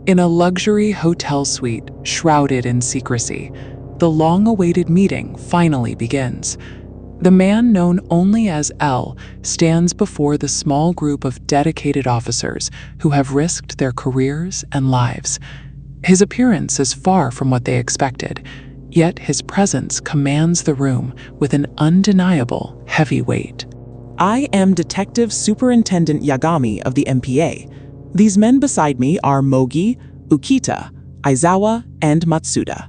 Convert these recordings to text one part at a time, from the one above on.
In a luxury hotel suite shrouded in secrecy, the long-awaited meeting finally begins. The man known only as L stands before the small group of dedicated officers who have risked their careers and lives. His appearance is far from what they expected, yet his presence commands the room with an undeniable heavy weight. I am Detective Superintendent Yagami of the MPA. These men beside me are Mogi, Ukita, Aizawa, and Matsuda.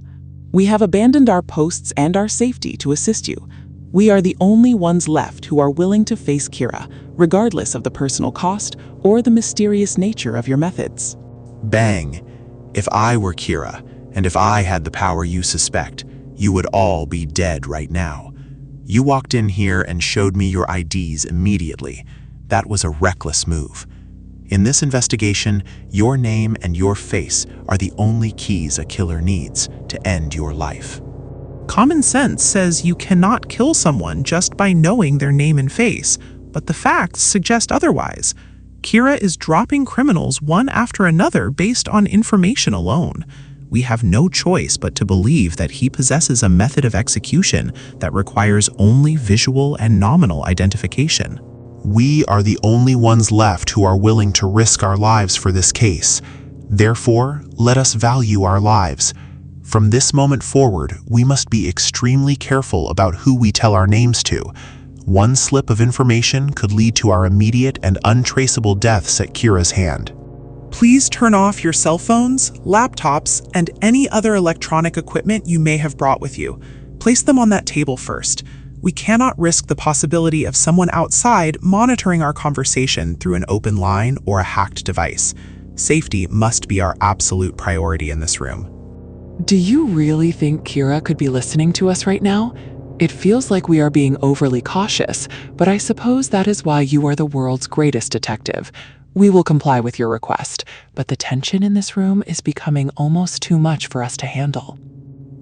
We have abandoned our posts and our safety to assist you. We are the only ones left who are willing to face Kira, regardless of the personal cost or the mysterious nature of your methods. Bang! If I were Kira, and if I had the power you suspect, you would all be dead right now. You walked in here and showed me your IDs immediately. That was a reckless move. In this investigation, your name and your face are the only keys a killer needs to end your life. Common sense says you cannot kill someone just by knowing their name and face, but the facts suggest otherwise. Kira is dropping criminals one after another based on information alone. We have no choice but to believe that he possesses a method of execution that requires only visual and nominal identification. We are the only ones left who are willing to risk our lives for this case. Therefore, let us value our lives. From this moment forward, we must be extremely careful about who we tell our names to. One slip of information could lead to our immediate and untraceable deaths at Kira's hand. Please turn off your cell phones, laptops, and any other electronic equipment you may have brought with you. Place them on that table first. We cannot risk the possibility of someone outside monitoring our conversation through an open line or a hacked device. Safety must be our absolute priority in this room. Do you really think Kira could be listening to us right now? It feels like we are being overly cautious, but I suppose that is why you are the world's greatest detective. We will comply with your request, but the tension in this room is becoming almost too much for us to handle.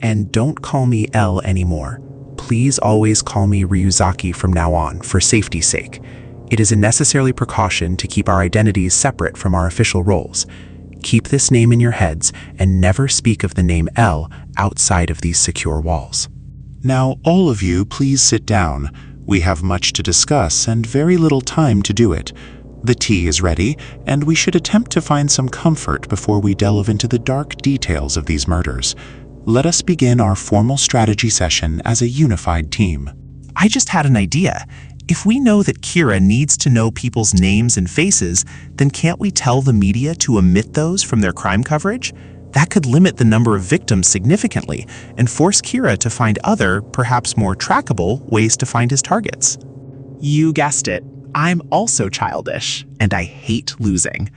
And don't call me L anymore. Please always call me Ryuzaki from now on, for safety's sake. It is a necessary precaution to keep our identities separate from our official roles. Keep this name in your heads and never speak of the name L outside of these secure walls. Now, all of you, please sit down. We have much to discuss and very little time to do it. The tea is ready, and we should attempt to find some comfort before we delve into the dark details of these murders. Let us begin our formal strategy session as a unified team. I just had an idea. If we know that Kira needs to know people's names and faces, then can't we tell the media to omit those from their crime coverage? That could limit the number of victims significantly and force Kira to find other, perhaps more trackable, ways to find his targets. You guessed it. I'm also childish, and I hate losing.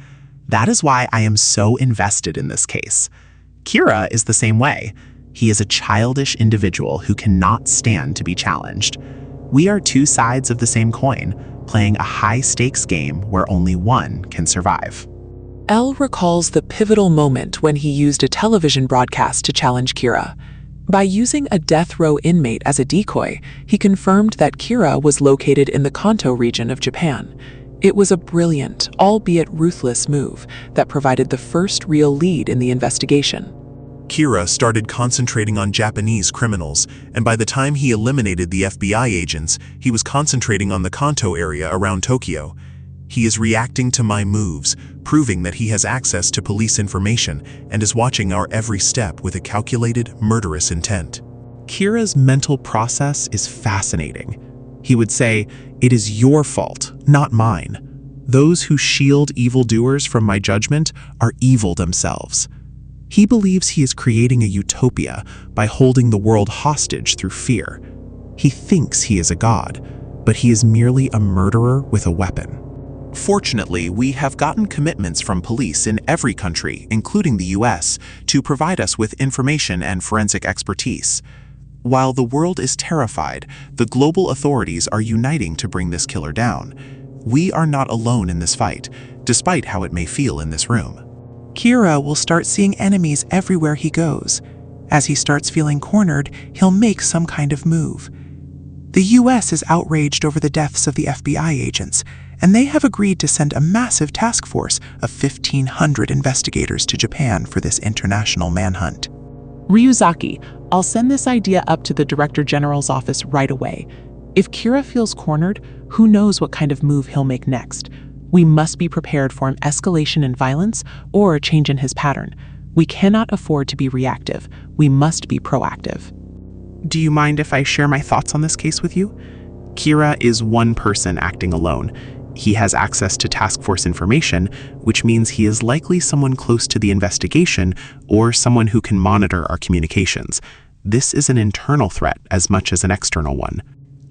That is why I am so invested in this case. Kira is the same way. He is a childish individual who cannot stand to be challenged. We are two sides of the same coin, playing a high-stakes game where only one can survive. L recalls the pivotal moment when he used a television broadcast to challenge Kira. By using a death row inmate as a decoy, he confirmed that Kira was located in the Kanto region of Japan. It was a brilliant, albeit ruthless move that provided the first real lead in the investigation. Kira started concentrating on Japanese criminals, and by the time he eliminated the FBI agents, he was concentrating on the Kanto area around Tokyo. He is reacting to my moves, proving that he has access to police information and is watching our every step with a calculated, murderous intent. Kira's mental process is fascinating. He would say, "It is your fault, not mine. Those who shield evildoers from my judgment are evil themselves." He believes he is creating a utopia by holding the world hostage through fear. He thinks he is a god, but he is merely a murderer with a weapon. Fortunately, we have gotten commitments from police in every country, including the US, to provide us with information and forensic expertise. While the world is terrified, the global authorities are uniting to bring this killer down. We are not alone in this fight, despite how it may feel in this room. Kira will start seeing enemies everywhere he goes. As he starts feeling cornered, he'll make some kind of move. The US is outraged over the deaths of the FBI agents, and they have agreed to send a massive task force of 1,500 investigators to Japan for this international manhunt. Ryuzaki, I'll send this idea up to the Director General's office right away. If Kira feels cornered, who knows what kind of move he'll make next. We must be prepared for an escalation in violence or a change in his pattern. We cannot afford to be reactive. We must be proactive. Do you mind if I share my thoughts on this case with you? Kira is one person acting alone. He has access to task force information, which means he is likely someone close to the investigation or someone who can monitor our communications. This is an internal threat as much as an external one.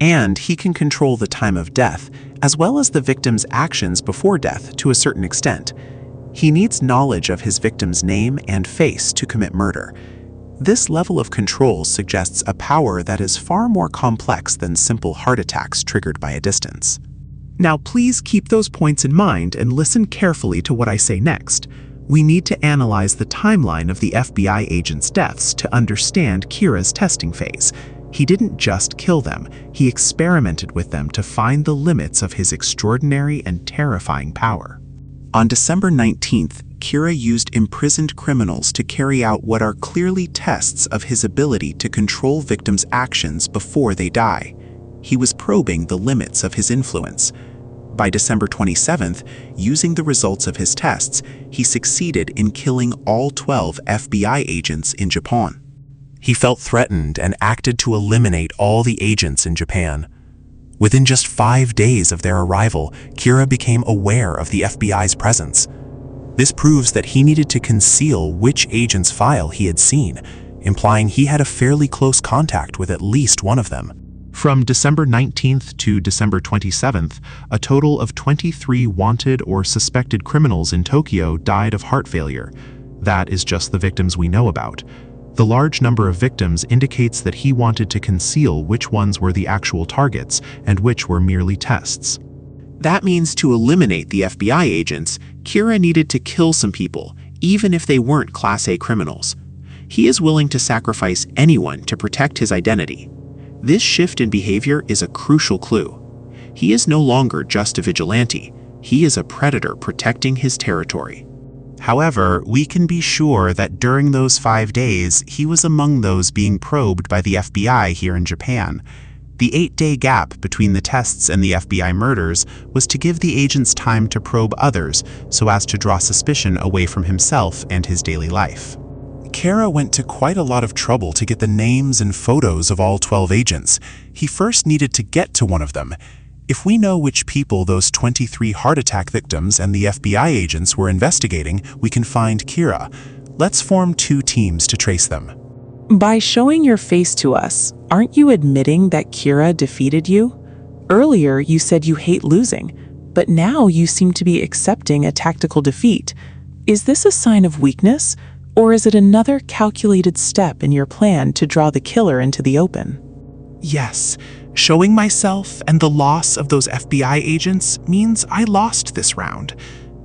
And he can control the time of death, as well as the victim's actions before death to a certain extent. He needs knowledge of his victim's name and face to commit murder. This level of control suggests a power that is far more complex than simple heart attacks triggered by a distance. Now please keep those points in mind and listen carefully to what I say next. We need to analyze the timeline of the FBI agents' deaths to understand Kira's testing phase. He didn't just kill them, he experimented with them to find the limits of his extraordinary and terrifying power. On December 19th, Kira used imprisoned criminals to carry out what are clearly tests of his ability to control victims' actions before they die. He was probing the limits of his influence. By December 27th, using the results of his tests, he succeeded in killing all 12 FBI agents in Japan. He felt threatened and acted to eliminate all the agents in Japan. Within just 5 days of their arrival, Kira became aware of the FBI's presence. This proves that he needed to conceal which agent's file he had seen, implying he had a fairly close contact with at least one of them. From December 19th to December 27th, a total of 23 wanted or suspected criminals in Tokyo died of heart failure. That is just the victims we know about. The large number of victims indicates that he wanted to conceal which ones were the actual targets and which were merely tests. That means to eliminate the FBI agents, Kira needed to kill some people, even if they weren't Class A criminals. He is willing to sacrifice anyone to protect his identity. This shift in behavior is a crucial clue. He is no longer just a vigilante. He is a predator protecting his territory. However, we can be sure that during those 5 days, he was among those being probed by the FBI here in Japan. The 8-day gap between the tests and the FBI murders was to give the agents time to probe others so as to draw suspicion away from himself and his daily life. Kira went to quite a lot of trouble to get the names and photos of all 12 agents. He first needed to get to one of them. If we know which people those 23 heart attack victims and the FBI agents were investigating, we can find Kira. Let's form 2 teams to trace them. By showing your face to us, aren't you admitting that Kira defeated you? Earlier, you said you hate losing, but now you seem to be accepting a tactical defeat. Is this a sign of weakness, or is it another calculated step in your plan to draw the killer into the open? Yes, showing myself and the loss of those FBI agents means I lost this round.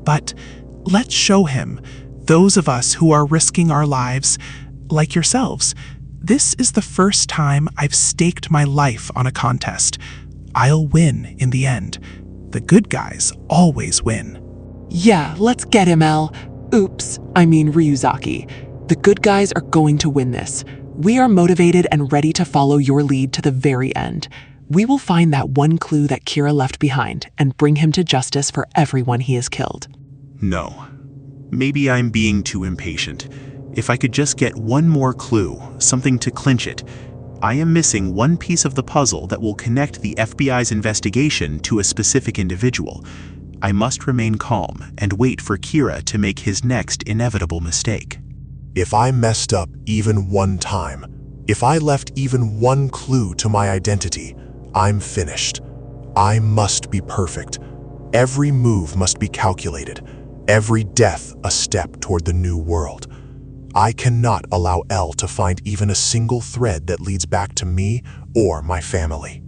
But let's show him, those of us who are risking our lives, like yourselves, this is the first time I've staked my life on a contest. I'll win in the end. The good guys always win. Yeah, let's get him, El. Ryuzaki. The good guys are going to win this. We are motivated and ready to follow your lead to the very end. We will find that one clue that Kira left behind and bring him to justice for everyone he has killed. No. Maybe I'm being too impatient. If I could just get one more clue, something to clinch it. I am missing one piece of the puzzle that will connect the FBI's investigation to a specific individual. I must remain calm and wait for Kira to make his next inevitable mistake. If I messed up even one time, if I left even one clue to my identity, I'm finished. I must be perfect. Every move must be calculated. Every death a step toward the new world. I cannot allow El to find even a single thread that leads back to me or my family.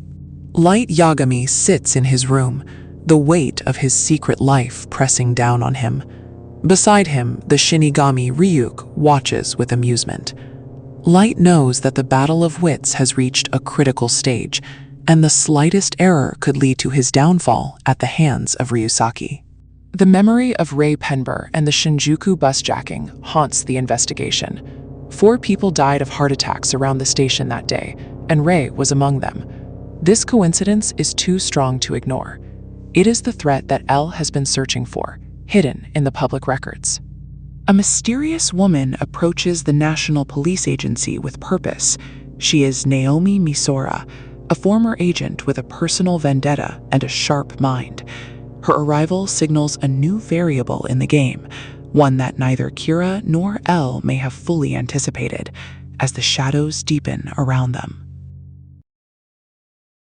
Light Yagami sits in his room, the weight of his secret life pressing down on him. Beside him, the Shinigami Ryuk watches with amusement. Light knows that the battle of wits has reached a critical stage, and the slightest error could lead to his downfall at the hands of Ryusaki. The memory of Rei Penber and the Shinjuku busjacking haunts the investigation. 4 people died of heart attacks around the station that day, and Rei was among them. This coincidence is too strong to ignore. It is the threat that L has been searching for, hidden in the public records. A mysterious woman approaches the National Police Agency with purpose. She is Naomi Misora, a former agent with a personal vendetta and a sharp mind. Her arrival signals a new variable in the game, one that neither Kira nor L may have fully anticipated, as the shadows deepen around them.